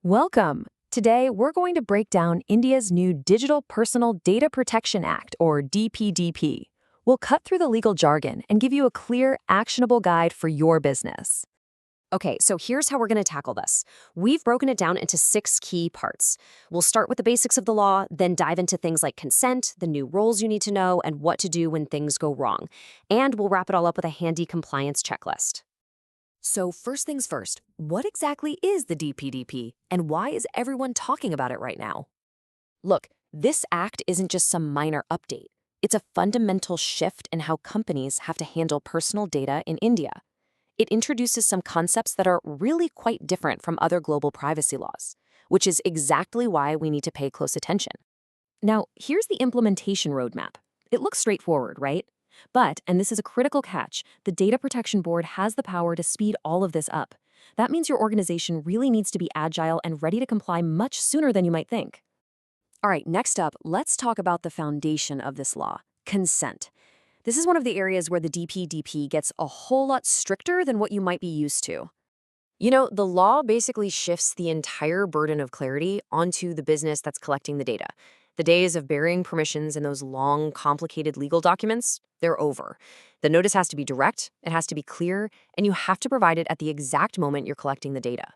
Welcome. Today, we're going to break down India's new Digital Personal Data Protection Act, or DPDP. We'll cut through the legal jargon and give you a clear, actionable guide for your business. Okay, so here's how we're going to tackle this. We've broken it down into 6 key parts. We'll start with the basics of the law, then dive into things like consent, the new roles you need to know, and what to do when things go wrong. And we'll wrap it all up with a handy compliance checklist. So, first things first, what exactly is the DPDP, and why is everyone talking about it right now? Look, this act isn't just some minor update. It's a fundamental shift in how companies have to handle personal data in India. It introduces some concepts that are really quite different from other global privacy laws, which is exactly why we need to pay close attention. Now, here's the implementation roadmap. It looks straightforward, right? But, and this is a critical catch, the Data Protection Board has the power to speed all of this up. That means your organization really needs to be agile and ready to comply much sooner than you might think. All right, next up, let's talk about the foundation of this law, consent. This is one of the areas where the DPDP gets a whole lot stricter than what you might be used to. The law basically shifts the entire burden of clarity onto the business that's collecting the data. The days of burying permissions in those long, complicated legal documents, they're over. The notice has to be direct, it has to be clear, and you have to provide it at the exact moment you're collecting the data.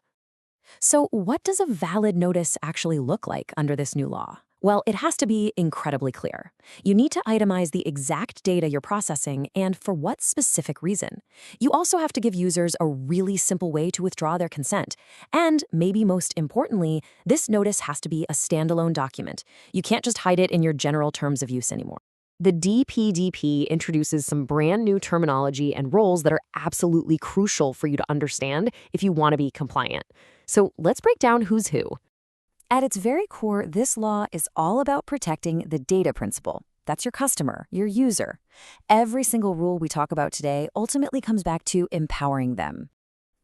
So, what does a valid notice actually look like under this new law? Well, it has to be incredibly clear. You need to itemize the exact data you're processing and for what specific reason. You also have to give users a really simple way to withdraw their consent. And, maybe most importantly, this notice has to be a standalone document. You can't just hide it in your general terms of use anymore. The DPDP introduces some brand new terminology and roles that are absolutely crucial for you to understand if you want to be compliant. So let's break down who's who. At its very core, this law is all about protecting the data principle. That's your customer, your user. Every single rule we talk about today ultimately comes back to empowering them.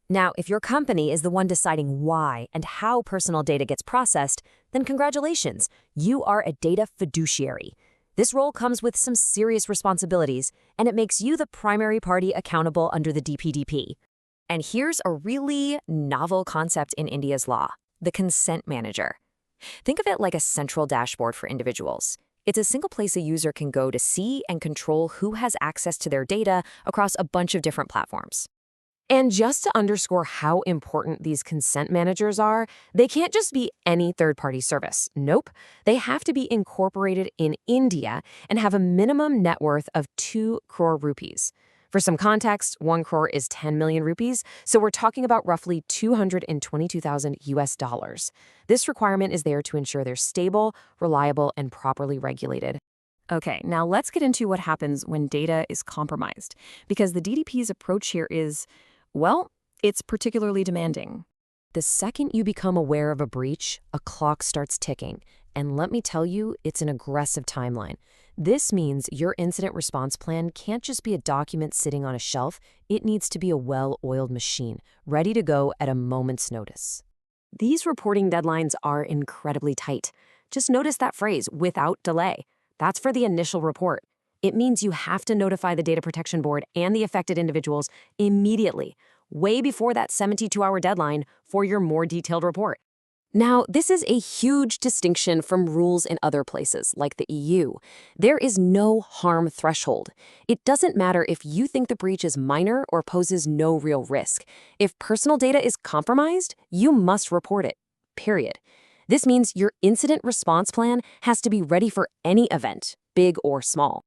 Now, if your company is the one deciding why and how personal data gets processed, then congratulations, you are a data fiduciary. This role comes with some serious responsibilities, and it makes you the primary party accountable under the DPDP. And here's a really novel concept in India's law: the consent manager. Think of it like a central dashboard for individuals. It's a single place a user can go to see and control who has access to their data across a bunch of different platforms. And just to underscore how important these consent managers are, they can't just be any third-party service. Nope. They have to be incorporated in India and have a minimum net worth of 2 crore rupees. For some context, 1 crore is 10 million rupees, so we're talking about roughly 222,000 US dollars. This requirement is there to ensure they're stable, reliable, and properly regulated. Okay, now let's get into what happens when data is compromised, because the DDP's approach here is, well, it's particularly demanding. The second you become aware of a breach, a clock starts ticking. And let me tell you, it's an aggressive timeline. This means your incident response plan can't just be a document sitting on a shelf. It needs to be a well-oiled machine, ready to go at a moment's notice. These reporting deadlines are incredibly tight. Just notice that phrase, without delay. That's for the initial report. It means you have to notify the Data Protection Board and the affected individuals immediately, way before that 72-hour deadline for your more detailed report. Now, this is a huge distinction from rules in other places, like the EU. There is no harm threshold. It doesn't matter if you think the breach is minor or poses no real risk. If personal data is compromised, you must report it, period. This means your incident response plan has to be ready for any event, big or small.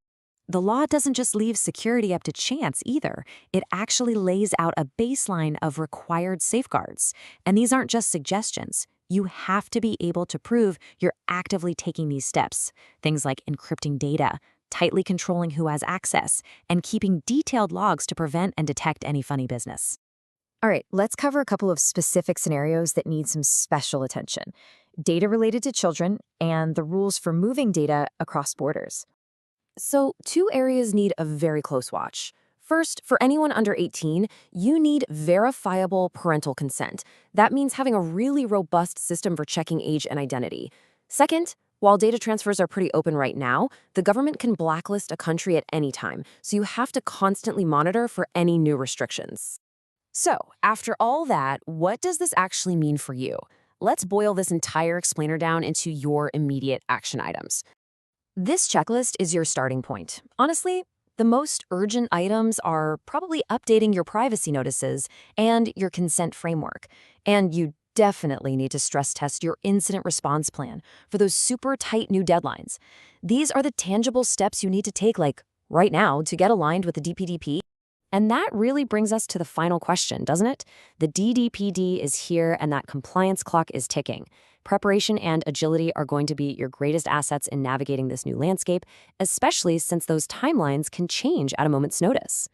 The law doesn't just leave security up to chance either. It actually lays out a baseline of required safeguards. And these aren't just suggestions. You have to be able to prove you're actively taking these steps. Things like encrypting data, tightly controlling who has access, and keeping detailed logs to prevent and detect any funny business. All right, let's cover a couple of specific scenarios that need some special attention. Data related to children and the rules for moving data across borders. So, 2 areas need a very close watch. First, for anyone under 18, you need verifiable parental consent. That means having a really robust system for checking age and identity. Second, while data transfers are pretty open right now, the government can blacklist a country at any time, so you have to constantly monitor for any new restrictions. So, after all that, what does this actually mean for you? let's boil this entire explainer down into your immediate action items. This checklist is your starting point. Honestly, the most urgent items are probably updating your privacy notices and your consent framework. And you definitely need to stress test your incident response plan for those super tight new deadlines. These are the tangible steps you need to take, like right now, to get aligned with the DPDP. And that really brings us to the final question, doesn't it? The DDPD is here and that compliance clock is ticking. Preparation and agility are going to be your greatest assets in navigating this new landscape, especially since those timelines can change at a moment's notice.